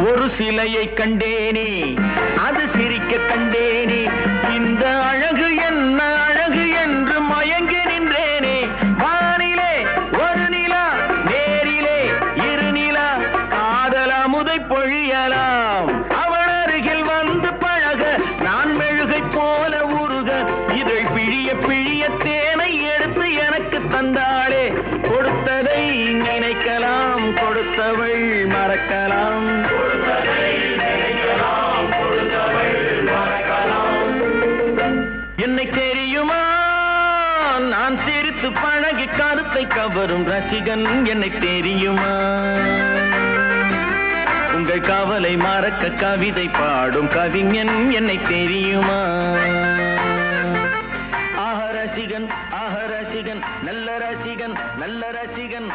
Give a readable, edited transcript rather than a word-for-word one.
ஒரு சிலையை கண்டேனே அது சிரிக்க கண்டேனே இந்த அழகு என்ன அழகு என்று மயங்கி நின்றேனே வானிலே ஒரு நிலா நேரிலே இரு நிலா காதல் அமுதை பொழியலாம் அவள் அருகில் வந்து பழக நான் மெழுகை போல உருக இதழ் பிழிய பிழிய தேனை எடுத்து எனக்கு தந்தாளே கொடுத்ததை நினைக்கலாம் கொடுத்தவள் மறக்கலாம் என்னை தெரியுமா நான் சிரித்து பழகி கருத்தை கவரும் ரசிகன் என்னை தெரியுமா உங்கள் கவலை மறக்க கவிதை பாடும் கவிஞன் என்னை தெரியுமா ஆஹ ரசிகன் நல்ல ரசிகன் நல்ல ரசிகன்